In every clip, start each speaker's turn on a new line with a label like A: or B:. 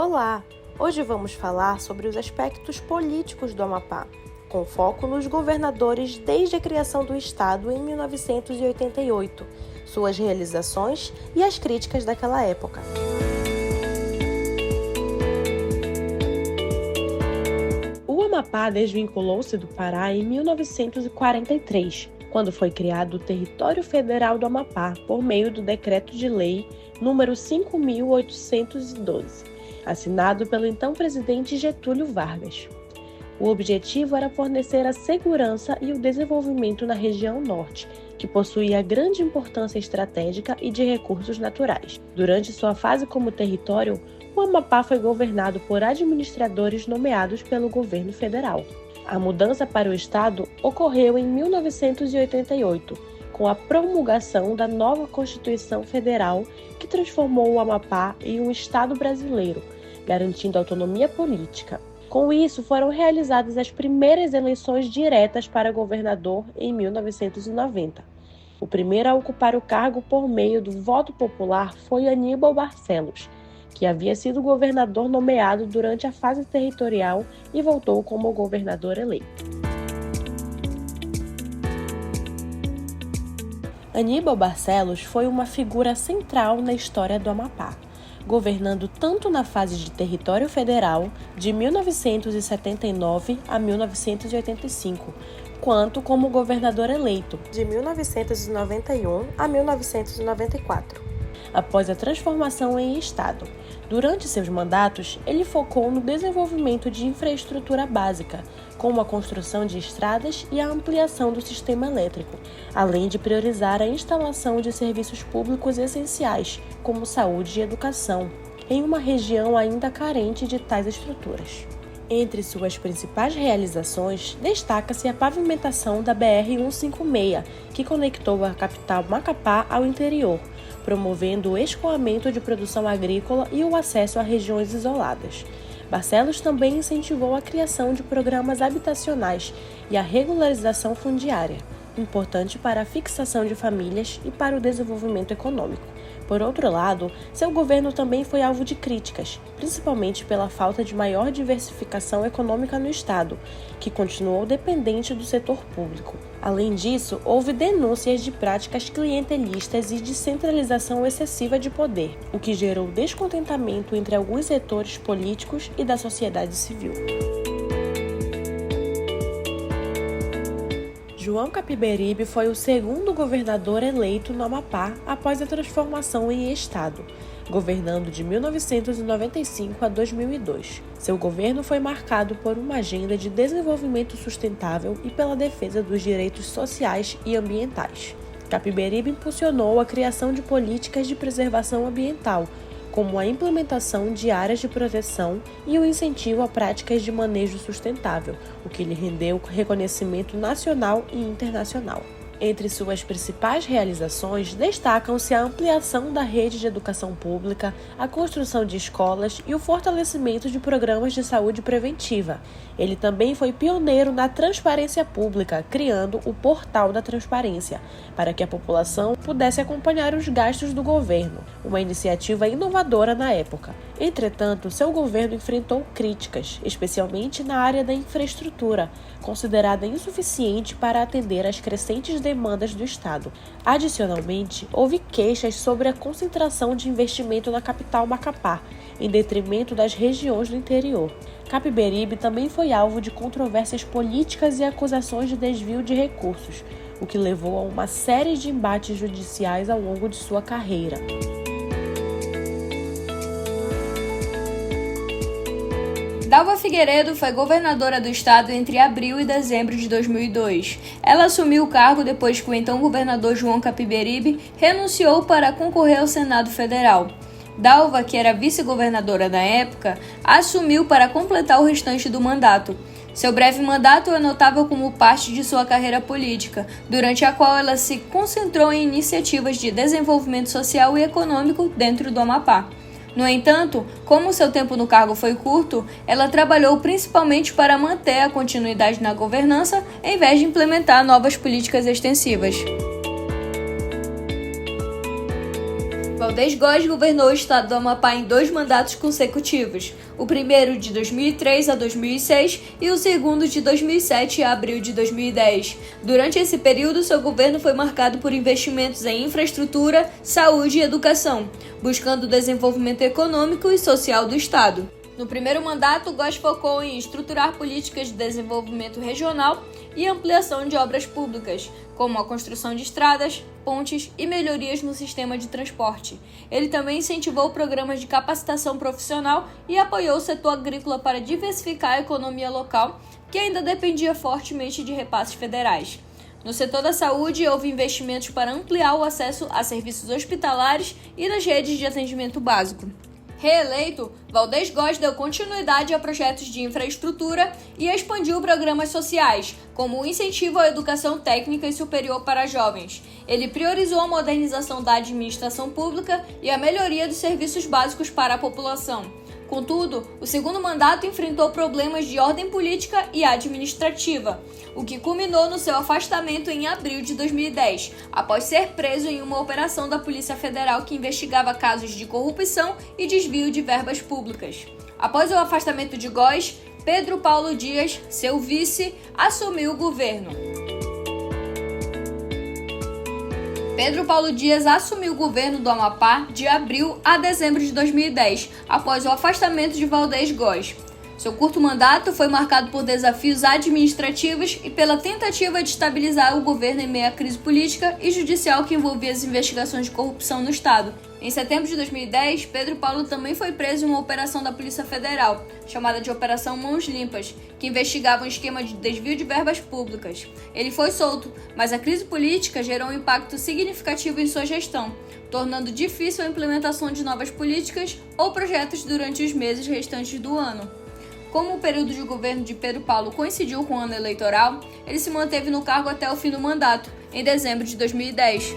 A: Olá! Hoje vamos falar sobre os aspectos políticos do Amapá, com foco nos governadores desde a criação do Estado em 1988, suas realizações e as críticas daquela época. O Amapá desvinculou-se do Pará em 1943, quando foi criado o Território Federal do Amapá por meio do Decreto de Lei número 5.812, assinado pelo então presidente Getúlio Vargas. O objetivo era fornecer a segurança e o desenvolvimento na região norte, que possuía grande importância estratégica e de recursos naturais. Durante sua fase como território, o Amapá foi governado por administradores nomeados pelo governo federal. A mudança para o estado ocorreu em 1988, com a promulgação da nova Constituição Federal, que transformou o Amapá em um estado brasileiro, garantindo autonomia política. Com isso, foram realizadas as primeiras eleições diretas para governador em 1990. O primeiro a ocupar o cargo por meio do voto popular foi Aníbal Barcelos, que havia sido governador nomeado durante a fase territorial e voltou como governador eleito. Aníbal Barcelos foi uma figura central na história do Amapá, governando tanto na fase de território federal, de 1979 a 1985, quanto como governador eleito, de 1991 a 1994. Após a transformação em estado, durante seus mandatos, ele focou no desenvolvimento de infraestrutura básica, como a construção de estradas e a ampliação do sistema elétrico, além de priorizar a instalação de serviços públicos essenciais, como saúde e educação, em uma região ainda carente de tais estruturas. Entre suas principais realizações, destaca-se a pavimentação da BR-156, que conectou a capital Macapá ao interior, promovendo o escoamento de produção agrícola e o acesso a regiões isoladas. Barcelos também incentivou a criação de programas habitacionais e a regularização fundiária, importante para a fixação de famílias e para o desenvolvimento econômico. Por outro lado, seu governo também foi alvo de críticas, principalmente pela falta de maior diversificação econômica no estado, que continuou dependente do setor público. Além disso, houve denúncias de práticas clientelistas e de centralização excessiva de poder, o que gerou descontentamento entre alguns setores políticos e da sociedade civil. João Capiberibe foi o segundo governador eleito no Amapá após a transformação em estado, governando de 1995 a 2002. Seu governo foi marcado por uma agenda de desenvolvimento sustentável e pela defesa dos direitos sociais e ambientais. Capiberibe impulsionou a criação de políticas de preservação ambiental, como a implementação de áreas de proteção e o incentivo a práticas de manejo sustentável, o que lhe rendeu reconhecimento nacional e internacional. Entre suas principais realizações, destacam-se a ampliação da rede de educação pública, a construção de escolas e o fortalecimento de programas de saúde preventiva. Ele também foi pioneiro na transparência pública, criando o Portal da Transparência, para que a população pudesse acompanhar os gastos do governo, uma iniciativa inovadora na época. Entretanto, seu governo enfrentou críticas, especialmente na área da infraestrutura, considerada insuficiente para atender às crescentes demandas do Estado. Adicionalmente, houve queixas sobre a concentração de investimento na capital Macapá, em detrimento das regiões do interior. Capiberibe também foi alvo de controvérsias políticas e acusações de desvio de recursos, o que levou a uma série de embates judiciais ao longo de sua carreira.
B: Dalva Figueiredo foi governadora do estado entre abril e dezembro de 2002. Ela assumiu o cargo depois que o então governador João Capiberibe renunciou para concorrer ao Senado Federal. Dalva, que era vice-governadora na época, assumiu para completar o restante do mandato. Seu breve mandato é notável como parte de sua carreira política, durante a qual ela se concentrou em iniciativas de desenvolvimento social e econômico dentro do Amapá. No entanto, como seu tempo no cargo foi curto, ela trabalhou principalmente para manter a continuidade na governança, em vez de implementar novas políticas extensivas. Valdez Góes governou o estado do Amapá em 2 mandatos consecutivos, o primeiro de 2003 a 2006 e o segundo de 2007 a abril de 2010. Durante esse período, seu governo foi marcado por investimentos em infraestrutura, saúde e educação, buscando o desenvolvimento econômico e social do estado. No primeiro mandato, Góes focou em estruturar políticas de desenvolvimento regional e ampliação de obras públicas, como a construção de estradas, pontes e melhorias no sistema de transporte. Ele também incentivou programas de capacitação profissional e apoiou o setor agrícola para diversificar a economia local, que ainda dependia fortemente de repasses federais. No setor da saúde, houve investimentos para ampliar o acesso a serviços hospitalares e nas redes de atendimento básico. Reeleito, Valdez Góes deu continuidade a projetos de infraestrutura e expandiu programas sociais, como o incentivo à educação técnica e superior para jovens. Ele priorizou a modernização da administração pública e a melhoria dos serviços básicos para a população. Contudo, o segundo mandato enfrentou problemas de ordem política e administrativa, o que culminou no seu afastamento em abril de 2010, após ser preso em uma operação da Polícia Federal que investigava casos de corrupção e desvio de verbas públicas. Após o afastamento de Góes, Pedro Paulo Dias, seu vice, assumiu o governo. Pedro Paulo Dias assumiu o governo do Amapá de abril a dezembro de 2010, após o afastamento de Valdez Góes. Seu curto mandato foi marcado por desafios administrativos e pela tentativa de estabilizar o governo em meio à crise política e judicial que envolvia as investigações de corrupção no estado. Em setembro de 2010, Pedro Paulo também foi preso em uma operação da Polícia Federal, chamada de Operação Mãos Limpas, que investigava um esquema de desvio de verbas públicas. Ele foi solto, mas a crise política gerou um impacto significativo em sua gestão, tornando difícil a implementação de novas políticas ou projetos durante os meses restantes do ano. Como o período de governo de Pedro Paulo coincidiu com o ano eleitoral, ele se manteve no cargo até o fim do mandato, em dezembro de 2010.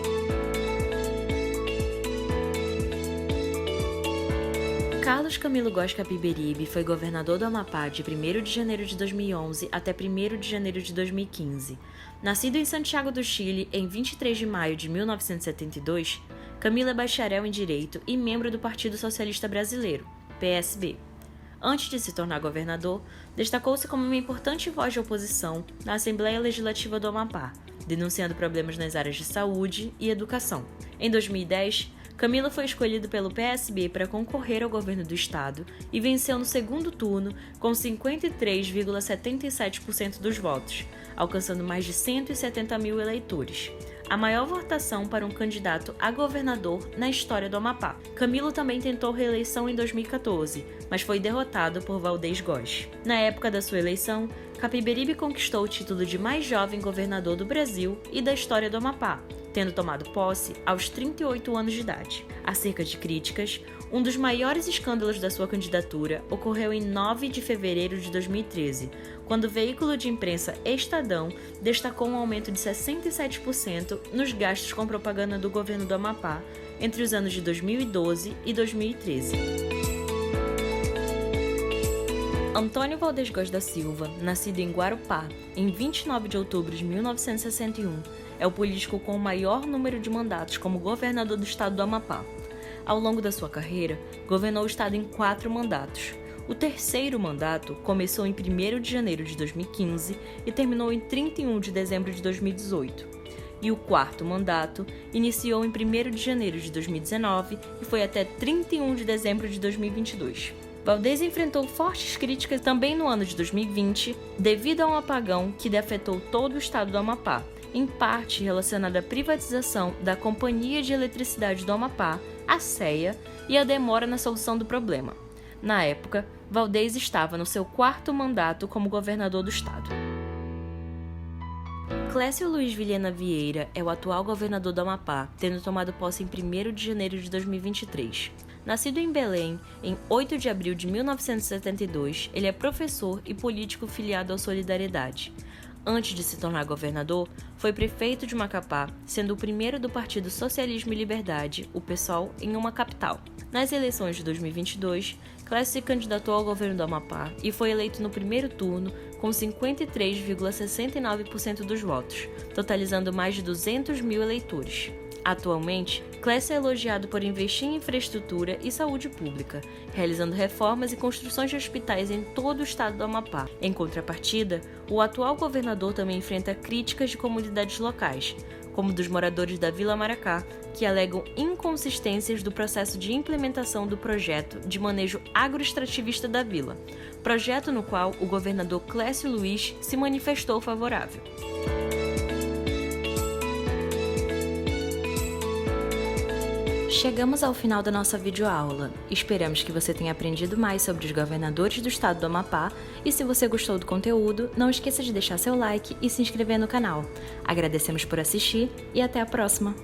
A: Carlos Camilo Góes Capiberibe foi governador do Amapá de 1º de janeiro de 2011 até 1º de janeiro de 2015. Nascido em Santiago do Chile em 23 de maio de 1972, Camilo é bacharel em Direito e membro do Partido Socialista Brasileiro, PSB. Antes de se tornar governador, destacou-se como uma importante voz de oposição na Assembleia Legislativa do Amapá, denunciando problemas nas áreas de saúde e educação. Em 2010, Camilo foi escolhido pelo PSB para concorrer ao governo do estado e venceu no segundo turno com 53,77% dos votos, alcançando mais de 170 mil eleitores, a maior votação para um candidato a governador na história do Amapá. Camilo também tentou reeleição em 2014, mas foi derrotado por Valdez Góes. Na época da sua eleição, Capiberibe conquistou o título de mais jovem governador do Brasil e da história do Amapá, tendo tomado posse aos 38 anos de idade. Acerca de críticas, um dos maiores escândalos da sua candidatura ocorreu em 9 de fevereiro de 2013, quando o veículo de imprensa Estadão destacou um aumento de 67% nos gastos com propaganda do governo do Amapá entre os anos de 2012 e 2013. Antônio Valdez Góes da Silva, nascido em Guarupá, em 29 de outubro de 1961, é o político com o maior número de mandatos como governador do estado do Amapá. Ao longo da sua carreira, governou o estado em 4 mandatos. O terceiro mandato começou em 1º de janeiro de 2015 e terminou em 31 de dezembro de 2018. E o quarto mandato iniciou em 1º de janeiro de 2019 e foi até 31 de dezembro de 2022. Valdez enfrentou fortes críticas também no ano de 2020, devido a um apagão que afetou todo o estado do Amapá, em parte relacionada à privatização da Companhia de Eletricidade do Amapá, a CEA, e a demora na solução do problema. Na época, Valdez estava no seu 4º mandato como governador do estado. Clécio Luiz Vilhena Vieira é o atual governador do Amapá, tendo tomado posse em 1º de janeiro de 2023. Nascido em Belém, em 8 de abril de 1972, ele é professor e político filiado ao Solidariedade. Antes de se tornar governador, foi prefeito de Macapá, sendo o primeiro do Partido Socialismo e Liberdade, o PSOL, em uma capital. Nas eleições de 2022, Clécio se candidatou ao governo do Amapá e foi eleito no primeiro turno com 53,69% dos votos, totalizando mais de 200 mil eleitores. Atualmente, Clécio é elogiado por investir em infraestrutura e saúde pública, realizando reformas e construções de hospitais em todo o estado do Amapá. Em contrapartida, o atual governador também enfrenta críticas de comunidades locais, como dos moradores da Vila Maracá, que alegam inconsistências do processo de implementação do projeto de manejo agroextrativista da vila, projeto no qual o governador Clécio Luiz se manifestou favorável. Chegamos ao final da nossa videoaula. Esperamos que você tenha aprendido mais sobre os governadores do estado do Amapá e se você gostou do conteúdo, não esqueça de deixar seu like e se inscrever no canal. Agradecemos por assistir e até a próxima!